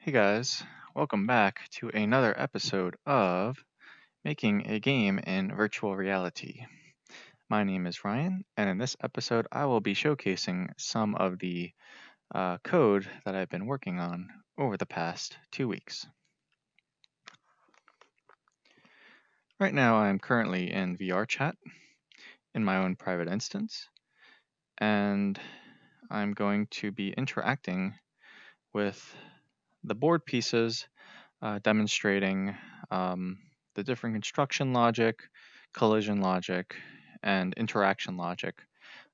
Hey guys, welcome back to another episode of Making a Game in Virtual Reality. My name is Ryan, and in this episode, I will be showcasing some of the code that I've been working on over the past 2 weeks. Right now, I'm currently in VRChat in my own private instance, and I'm going to be interacting with the board pieces, demonstrating the different construction logic, collision logic, and interaction logic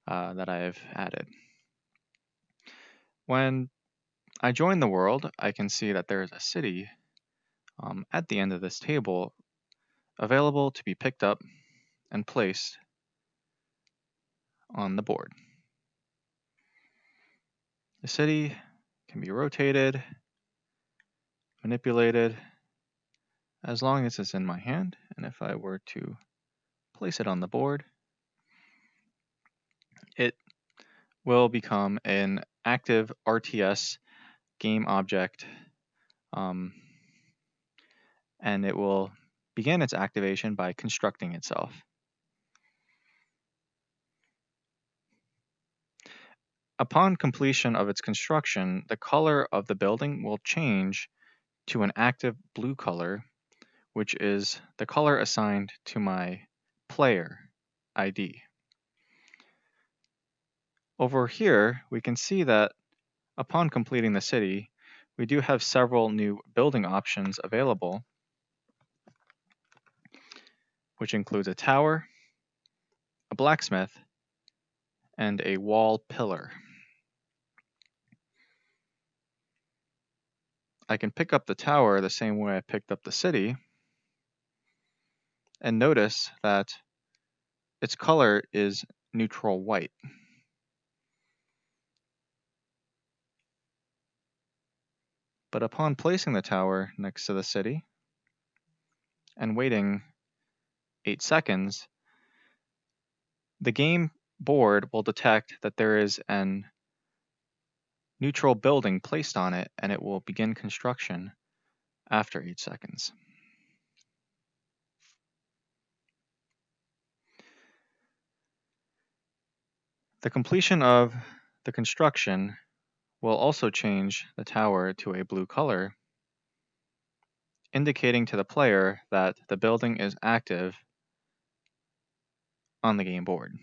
that I've added. When I join the world, I can see that there is a city at the end of this table available to be picked up and placed on the board. The city can be rotated, manipulated, as long as it's in my hand, and if I were to place it on the board, it will become an active RTS game object, and it will begin its activation by constructing itself. Upon completion of its construction, the color of the building will change to an active blue color, which is the color assigned to my player ID. Over here, we can see that upon completing the city, we do have several new building options available, which includes a tower, a blacksmith, and a wall pillar. I can pick up the tower the same way I picked up the city, and notice that its color is neutral white. But upon placing the tower next to the city and waiting 8 seconds, the game board will detect that there is an neutral building placed on it, and it will begin construction after 8 seconds. The completion of the construction will also change the tower to a blue color, indicating to the player that the building is active on the game board.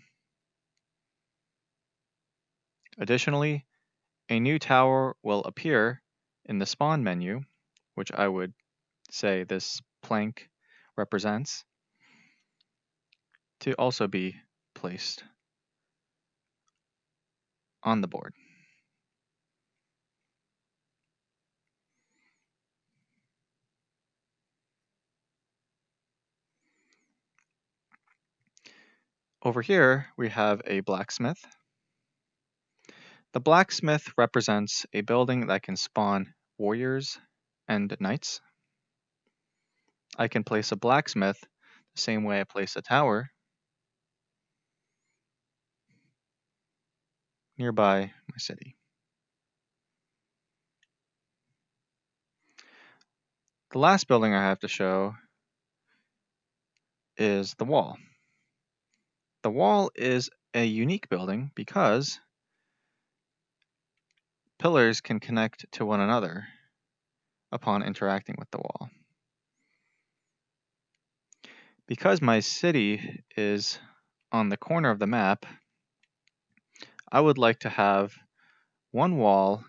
Additionally, a new tower will appear in the spawn menu, which I would say this plank represents, to also be placed on the board. Over here, we have a blacksmith. The blacksmith represents a building that can spawn warriors and knights. I can place a blacksmith the same way I place a tower nearby my city. The last building I have to show is the wall. The wall is a unique building because pillars can connect to one another upon interacting with the wall. Because my city is on the corner of the map, I would like to have one wall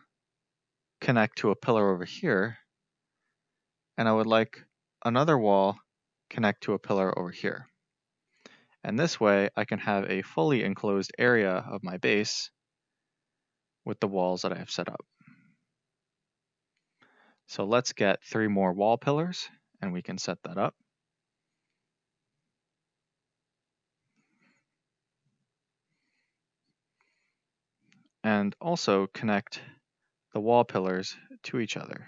connect to a pillar over here, and I would like another wall connect to a pillar over here. And this way, I can have a fully enclosed area of my base with the walls that I have set up. So let's get 3 more wall pillars, and we can set that up. And also connect the wall pillars to each other.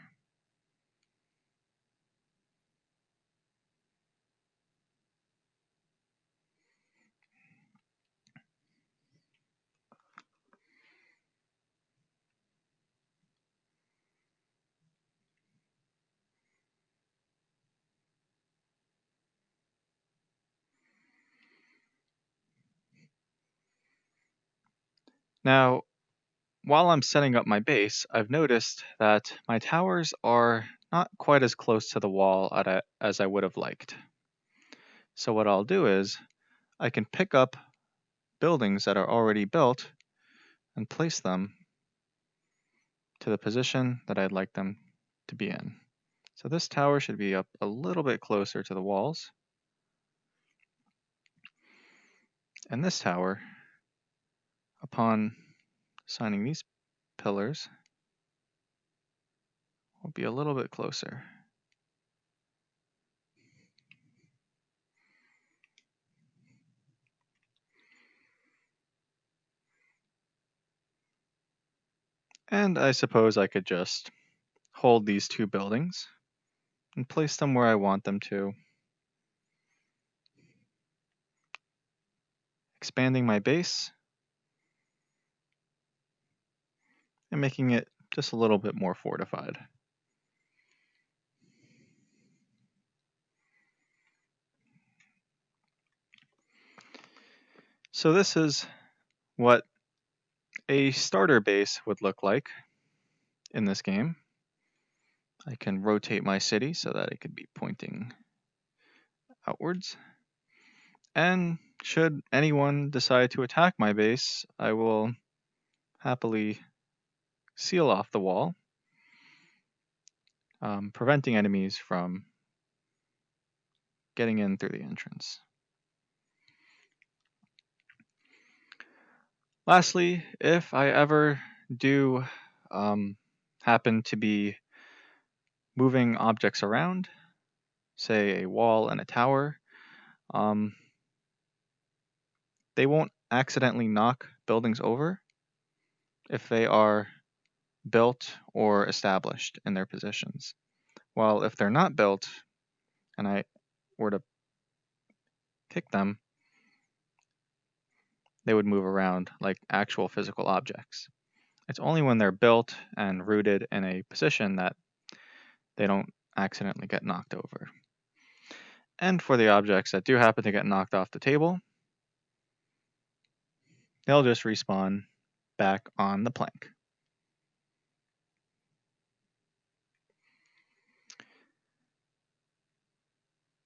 Now, while I'm setting up my base, I've noticed that my towers are not quite as close to the wall as I would have liked. So what I'll do is I can pick up buildings that are already built and place them to the position that I'd like them to be in. So this tower should be up a little bit closer to the walls. And this tower, upon assigning these pillars, will be a little bit closer. And I suppose I could just hold these two buildings and place them where I want them to, expanding my base and making it just a little bit more fortified. So this is what a starter base would look like in this game. I can rotate my city so that it could be pointing outwards. And should anyone decide to attack my base, I will happily seal off the wall, preventing enemies from getting in through the entrance. Lastly, if I ever do happen to be moving objects around, say a wall and a tower, they won't accidentally knock buildings over if they are built or established in their positions. While if they're not built and I were to kick them, they would move around like actual physical objects. It's only when they're built and rooted in a position that they don't accidentally get knocked over. And for the objects that do happen to get knocked off the table, they'll just respawn back on the plank.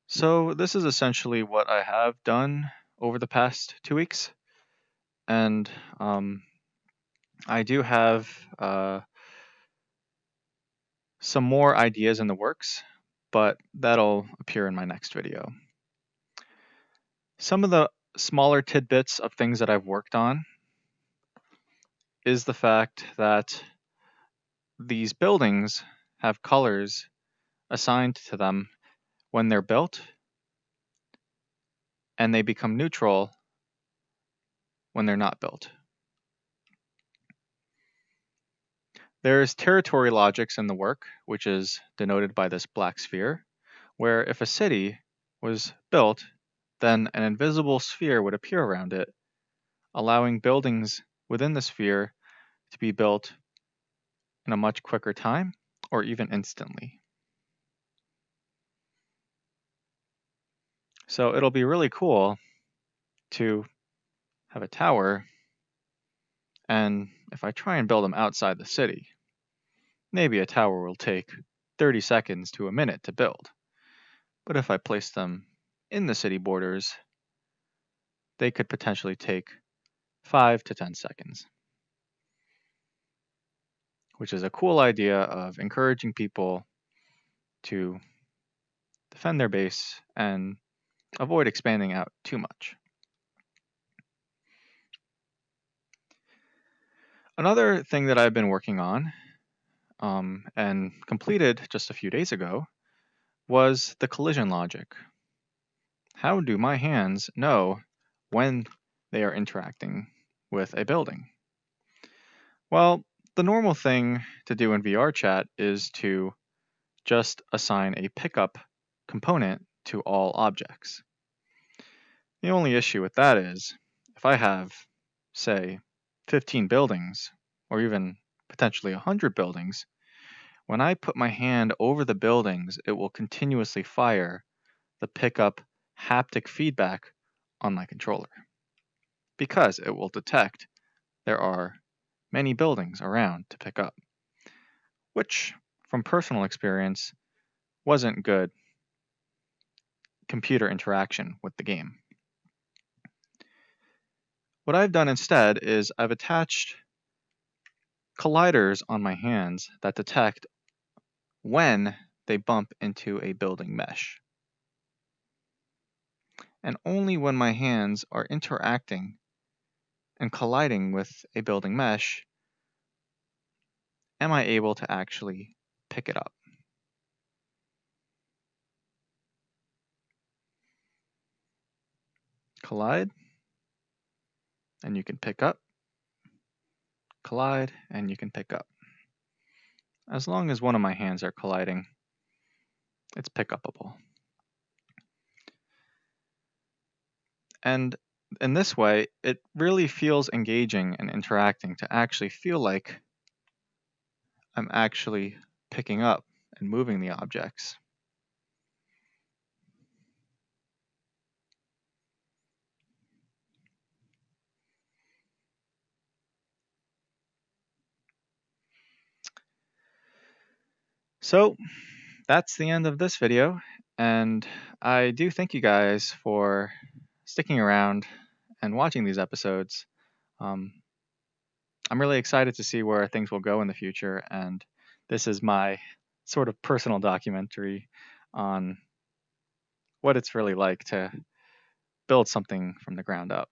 So this is essentially what I have done over the past 2 weeks. And I do have some more ideas in the works, but that'll appear in my next video. Some of the smaller tidbits of things that I've worked on is the fact that these buildings have colors assigned to them when they're built, and they become neutral when they're not built. There's territory logics in the work, which is denoted by this black sphere, where if a city was built, then an invisible sphere would appear around it, allowing buildings within the sphere to be built in a much quicker time or even instantly. So it'll be really cool to have a tower, and if I try and build them outside the city, maybe a tower will take 30 seconds to a minute to build. But if I place them in the city borders, they could potentially take 5 to 10 seconds, which is a cool idea of encouraging people to defend their base and avoid expanding out too much. Another thing that I've been working on and completed just a few days ago was the collision logic. How do my hands know when they are interacting with a building? Well, the normal thing to do in VRChat is to just assign a pickup component to all objects. The only issue with that is if I have, say, 15 buildings or even potentially 100 buildings, when I put my hand over the buildings, it will continuously fire the pickup haptic feedback on my controller because it will detect there are many buildings around to pick up, which, from personal experience, wasn't good computer interaction with the game. What I've done instead is I've attached colliders on my hands that detect when they bump into a building mesh. And only when my hands are interacting and colliding with a building mesh am I able to actually pick it up. Collide, and you can pick up. Collide, and you can pick up. As long as one of my hands are colliding, it's pick upable. And in this way, it really feels engaging and interacting to actually feel like I'm actually picking up and moving the objects. So that's the end of this video, and I do thank you guys for sticking around and watching these episodes. I'm really excited to see where things will go in the future, and this is my sort of personal documentary on what it's really like to build something from the ground up.